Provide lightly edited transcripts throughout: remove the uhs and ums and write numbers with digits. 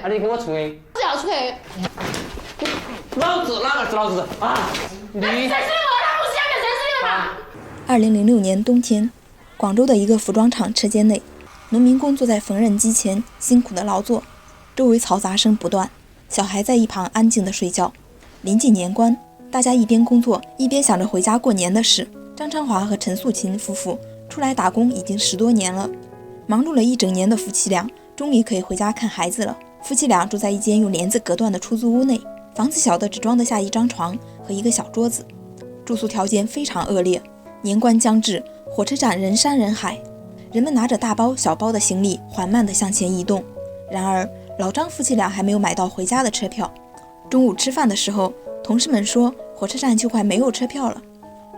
啊，你给我吹！不要吹！老子哪个是老子啊？你谁是你我？他不是两个谁是你的吗？2006年冬天，广州的一个服装厂车间内，农民工坐在缝纫机前辛苦的劳作，周围嘈杂声不断，小孩在一旁安静的睡觉。临近年关，大家一边工作一边想着回家过年的事。张昌华和陈素琴夫妇出来打工已经10多年了，忙碌了一整年的夫妻俩终于可以回家看孩子了。夫妻俩住在一间用帘子隔断的出租屋内，房子小的只装得下一张床和一个小桌子，住宿条件非常恶劣。年关将至，火车站人山人海，人们拿着大包小包的行李缓慢地向前移动。然而老张夫妻俩还没有买到回家的车票。中午吃饭的时候，同事们说火车站就快没有车票了，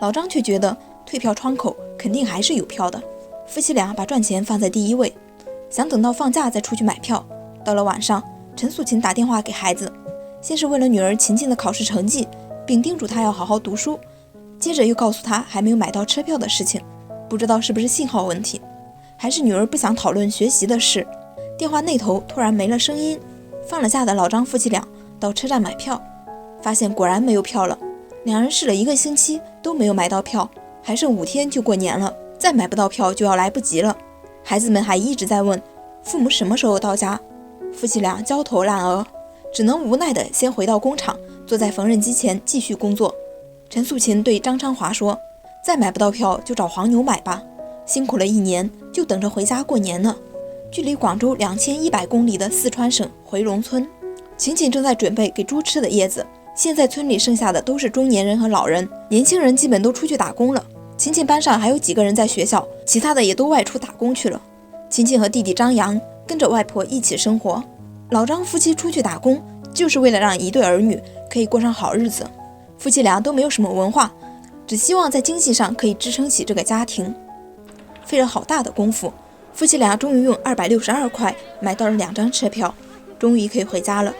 老张却觉得退票窗口肯定还是有票的。夫妻俩把赚钱放在第一位，想等到放假再出去买票。到了晚上，陈素琴打电话给孩子，先是为了女儿琴琴的考试成绩，并叮嘱她要好好读书，接着又告诉她还没有买到车票的事情，不知道是不是信号问题，还是女儿不想讨论学习的事。电话那头突然没了声音。放了假的老张夫妻俩到车站买票，发现果然没有票了。两人试了1个星期都没有买到票，还剩5天就过年了，再买不到票就要来不及了。孩子们还一直在问父母什么时候到家，夫妻俩焦头烂额，只能无奈地先回到工厂，坐在缝纫机前继续工作。陈素琴对张昌华说，再买不到票就找黄牛买吧，辛苦了1年就等着回家过年呢。距离广州2100公里的四川省回龙村，琴琴正在准备给猪吃的叶子。现在村里剩下的都是中年人和老人，年轻人基本都出去打工了。琴琴班上还有几个人在学校，其他的也都外出打工去了。琴琴和弟弟张扬跟着外婆一起生活。老张夫妻出去打工就是为了让一对儿女可以过上好日子。夫妻俩都没有什么文化，只希望在经济上可以支撑起这个家庭。费了好大的功夫，夫妻俩终于用262块买到了2张车票，终于可以回家了。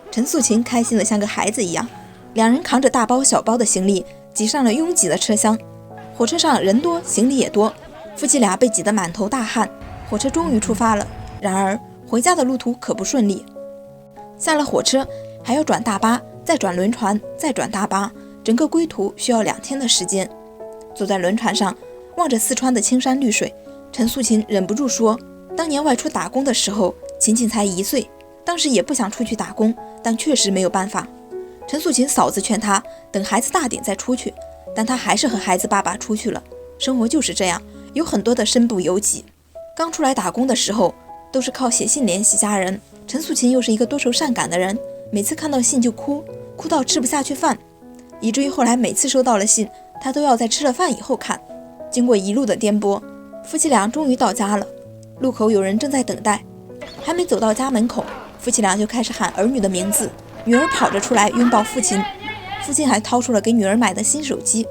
陈素琴开心得像个孩子一样，两人扛着大包小包的行李挤上了拥挤的车厢。火车上人多行李也多，夫妻俩被挤得满头大汗。火车终于出发了，然而回家的路途可不顺利。下了火车还要转大巴，再转轮船，再转大巴，整个归途需要2天的时间。坐在轮船上，望着四川的青山绿水，陈素琴忍不住说，当年外出打工的时候，琴琴才1岁，当时也不想出去打工，但确实没有办法。陈素琴嫂子劝她等孩子大点再出去，但她还是和孩子爸爸出去了。生活就是这样，有很多的身不由己。刚出来打工的时候，都是靠写信联系家人。陈素琴又是一个多愁善感的人，每次看到信就哭，哭到吃不下去饭，以至于后来每次收到了信，她都要在吃了饭以后看。经过一路的颠簸，夫妻俩终于到家了。路口有人正在等待，还没走到家门口，夫妻俩就开始喊儿女的名字。女儿跑着出来拥抱父亲，父亲还掏出了给女儿买的新手机，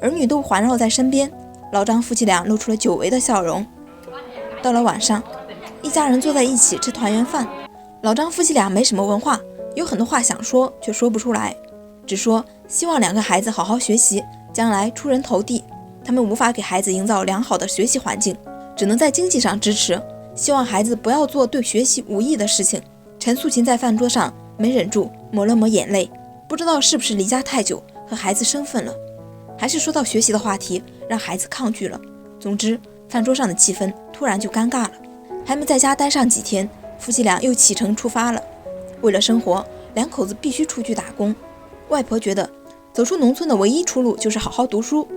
儿女都环绕在身边。老张夫妻俩露出了久违的笑容。到了晚上，一家人坐在一起吃团圆饭。老张夫妻俩没什么文化，有很多话想说却说不出来，只说希望2个孩子好好学习，将来出人头地。他们无法给孩子营造良好的学习环境，只能在经济上支持，希望孩子不要做对学习无益的事情。陈素琴在饭桌上没忍住抹了抹眼泪，不知道是不是离家太久和孩子生分了，还是说到学习的话题让孩子抗拒了。总之，饭桌上的气氛突然就尴尬了。还没在家待上几天，夫妻俩又启程出发了。为了生活，2口子必须出去打工。外婆觉得走出农村的唯一出路就是好好读书。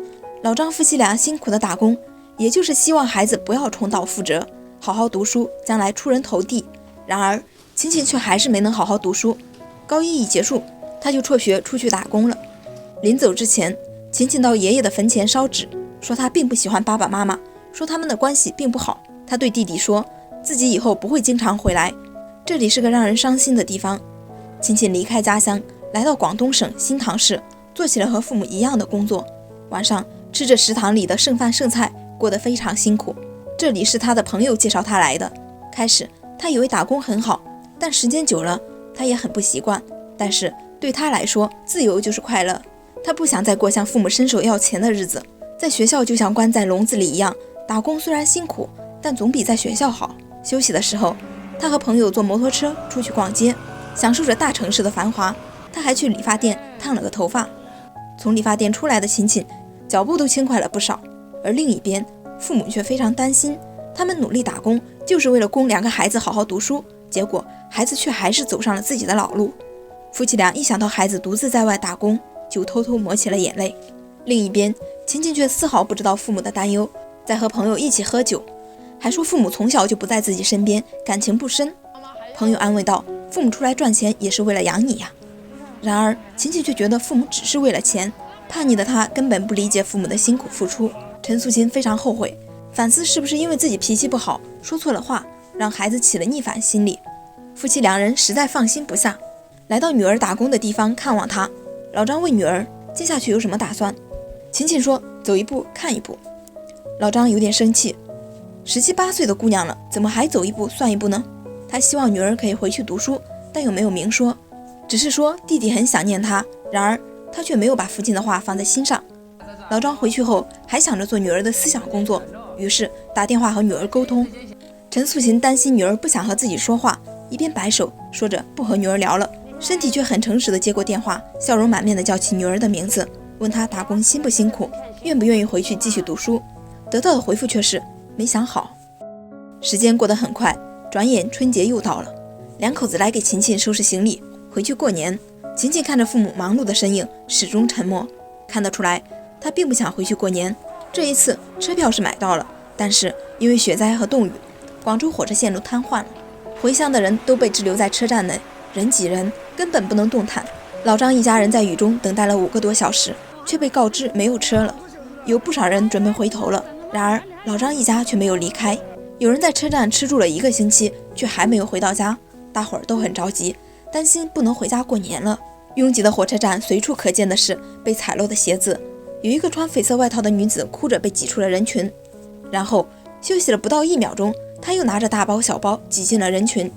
老张夫妻俩辛苦的打工，也就是希望孩子不要重蹈覆辙，好好读书，将来出人头地。然而琴琴却还是没能好好读书，高一一结束，她就辍学出去打工了。临走之前，琴琴到爷爷的坟前烧纸，说她并不喜欢爸爸妈妈，说他们的关系并不好。她对弟弟说，自己以后不会经常回来，这里是个让人伤心的地方。琴琴离开家乡，来到广东省新塘市，做起了和父母一样的工作。晚上吃着食堂里的剩饭剩菜，过得非常辛苦。这里是他的朋友介绍他来的。开始他以为打工很好，但时间久了他也很不习惯。但是对他来说，自由就是快乐。他不想再过向父母伸手要钱的日子。在学校就像关在笼子里一样，打工虽然辛苦，但总比在学校好。休息的时候，他和朋友坐摩托车出去逛街，享受着大城市的繁华。他还去理发店烫了个头发。从理发店出来的秦秦脚步都轻快了不少。而另一边，父母却非常担心，他们努力打工就是为了供2个孩子好好读书，结果孩子却还是走上了自己的老路。夫妻俩一想到孩子独自在外打工，就偷偷抹起了眼泪。另一边，秦秦却丝毫不知道父母的担忧，在和朋友一起喝酒，还说父母从小就不在自己身边，感情不深。朋友安慰道，父母出来赚钱也是为了养你呀。然而秦秦却觉得父母只是为了钱，叛逆的他根本不理解父母的辛苦付出。陈素琴非常后悔，反思是不是因为自己脾气不好，说错了话，让孩子起了逆反心理。夫妻2人实在放心不下，来到女儿打工的地方看望她。老张问女儿接下去有什么打算，秦秦说走一步看一步。老张有点生气，17、18岁的姑娘了，怎么还走一步算一步呢？他希望女儿可以回去读书，但又没有明说，只是说弟弟很想念他，然而他却没有把父亲的话放在心上。老张回去后还想着做女儿的思想工作，于是打电话和女儿沟通。陈素琴担心女儿不想和自己说话，一边摆手说着不和女儿聊了，身体却很诚实地接过电话，笑容满面地叫起女儿的名字，问她打工辛不辛苦，愿不愿意回去继续读书。得到的回复却是没想好。时间过得很快，转眼春节又到了，2口子来给秦秦收拾行李回去过年。秦秦看着父母忙碌的身影，始终沉默，看得出来他并不想回去过年。这一次车票是买到了，但是因为雪灾和冻雨，广州火车线路瘫痪了，回乡的人都被滞留在车站内，人挤人，根本不能动弹。老张一家人在雨中等待了5个多小时，却被告知没有车了。有不少人准备回头了，然而老张一家却没有离开。有人在车站吃住了1个星期，却还没有回到家，大伙儿都很着急，担心不能回家过年了。拥挤的火车站随处可见的是被踩落的鞋子，有一个穿绯色外套的女子哭着被挤出了人群，然后休息了不到1秒钟，她又拿着大包小包挤进了人群。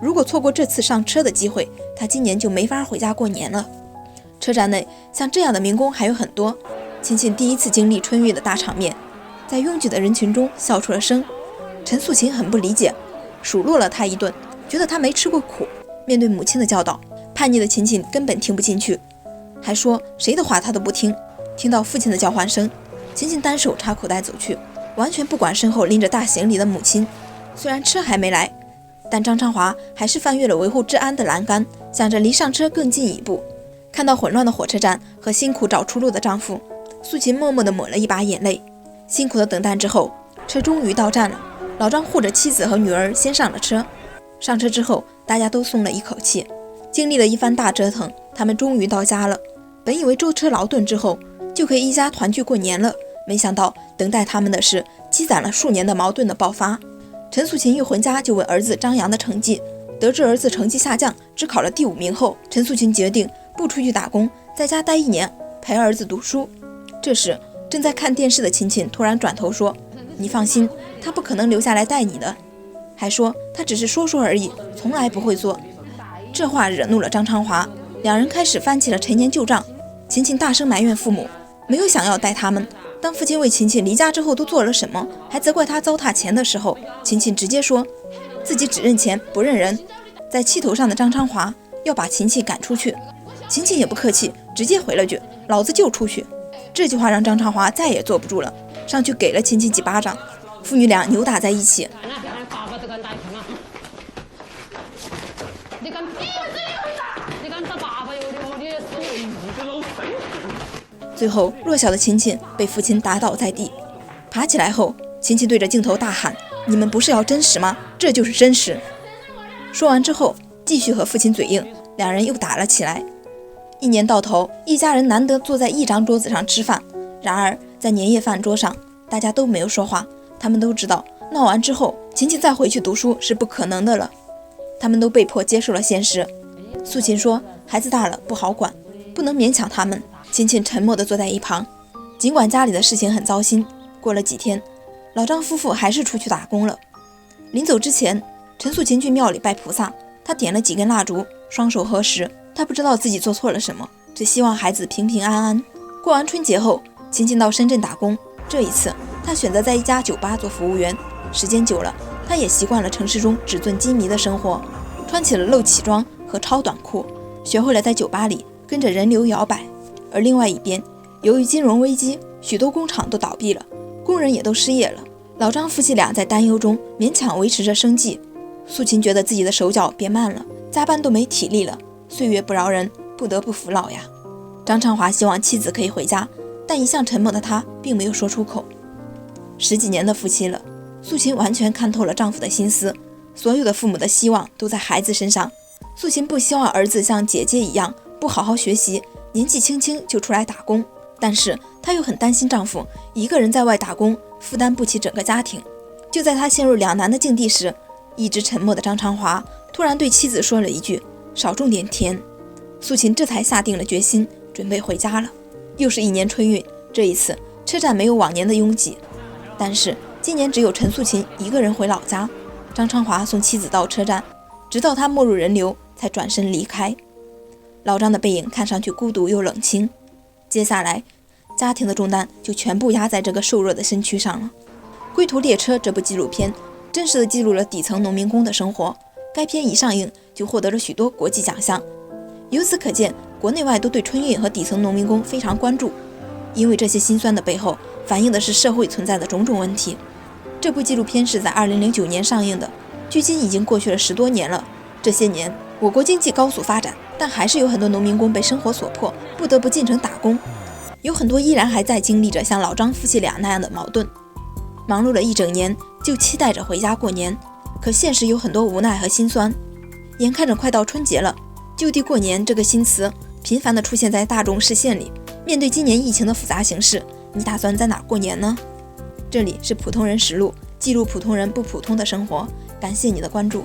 如果错过这次上车的机会，她今年就没法回家过年了。车站内像这样的民工还有很多。秦秦第一次经历春运的大场面，在拥挤的人群中笑出了声。陈素琴很不理解，数落了他一顿，觉得他没吃过苦。面对母亲的教导，叛逆的秦秦根本听不进去，还说谁的话他都不听。听到父亲的叫唤声，秦秦单手插口袋走去，完全不管身后拎着大行李的母亲。虽然车还没来，但张昌华还是翻越了维护治安的栏杆，想着离上车更近一步。看到混乱的火车站和辛苦找出路的丈夫，素琴默默地抹了一把眼泪。辛苦的等待之后，车终于到站了。老张护着妻子和女儿先上了车。上车之后，大家都松了一口气。经历了一番大折腾，他们终于到家了。本以为舟车劳顿之后就可以一家团聚过年了，没想到等待他们的是积攒了数年的矛盾的爆发。陈素琴一回家就问儿子张扬的成绩，得知儿子成绩下降，只考了第5名后，陈素琴决定不出去打工，在家待1年，陪儿子读书。这时正在看电视的秦秦突然转头说，你放心，他不可能留下来带你的，还说他只是说说而已，从来不会做。这话惹怒了张昌华，2人开始翻起了陈年旧账。秦秦大声埋怨父母没有想要带他们，当父亲为秦秦离家之后都做了什么，还责怪他糟蹋钱的时候，秦秦直接说自己只认钱不认人。在气头上的张昌华要把秦秦赶出去，秦秦也不客气，直接回了句老子就出去。这句话让张昌华再也坐不住了，上去给了秦秦几巴掌，父女俩扭打在一起。最后弱小的秦秦被父亲打倒在地，爬起来后，秦秦对着镜头大喊，你们不是要真实吗？这就是真实。说完之后继续和父亲嘴硬，2人又打了起来。1年到头，一家人难得坐在一张桌子上吃饭，然而在年夜饭桌上大家都没有说话，他们都知道闹完之后秦秦再回去读书是不可能的了，他们都被迫接受了现实。素琴说孩子大了不好管，不能勉强他们。秦秦沉默地坐在一旁，尽管家里的事情很糟心。过了几天，老张夫妇还是出去打工了。临走之前，陈素琴去庙里拜菩萨，她点了几根蜡烛，双手合十。她不知道自己做错了什么，只希望孩子平平安安。过完春节后，秦秦到深圳打工，这一次她选择在一家酒吧做服务员。时间久了，他也习惯了城市中纸醉金迷的生活，穿起了露脐装和超短裤，学会了在酒吧里跟着人流摇摆。而另外一边，由于金融危机，许多工厂都倒闭了，工人也都失业了。老张夫妻俩在担忧中勉强维持着生计。素琴觉得自己的手脚变慢了，加班都没体力了，岁月不饶人，不得不服老呀。张长华希望妻子可以回家，但一向沉默的他并没有说出口。10几年的夫妻了，素琴完全看透了丈夫的心思，所有的父母的希望都在孩子身上。素琴不希望儿子像姐姐一样不好好学习，年纪轻轻就出来打工，但是她又很担心丈夫一个人在外打工，负担不起整个家庭。就在她陷入两难的境地时，一直沉默的张长华突然对妻子说了一句：“少种点田。”素琴这才下定了决心，准备回家了。又是一年春运，这一次车站没有往年的拥挤，但是今年只有陈素琴一个人回老家。张长华送妻子到车站，直到他没入人流，才转身离开。老张的背影看上去孤独又冷清。接下来，家庭的重担就全部压在这个瘦弱的身躯上了。《归途列车》这部纪录片真实地记录了底层农民工的生活，该片一上映就获得了许多国际奖项。由此可见，国内外都对春运和底层农民工非常关注，因为这些辛酸的背后反映的是社会存在的种种问题。这部纪录片是在2009年上映的，距今已经过去了10多年了。这些年，我国经济高速发展，但还是有很多农民工被生活所迫，不得不进城打工。有很多依然还在经历着像老张夫妻俩那样的矛盾，忙碌了一整年，就期待着回家过年，可现实有很多无奈和心酸。眼看着快到春节了，就地过年这个新词频繁地出现在大众视线里。面对今年疫情的复杂形势，你打算在哪儿过年呢？这里是普通人实录，记录普通人不普通的生活。感谢你的关注。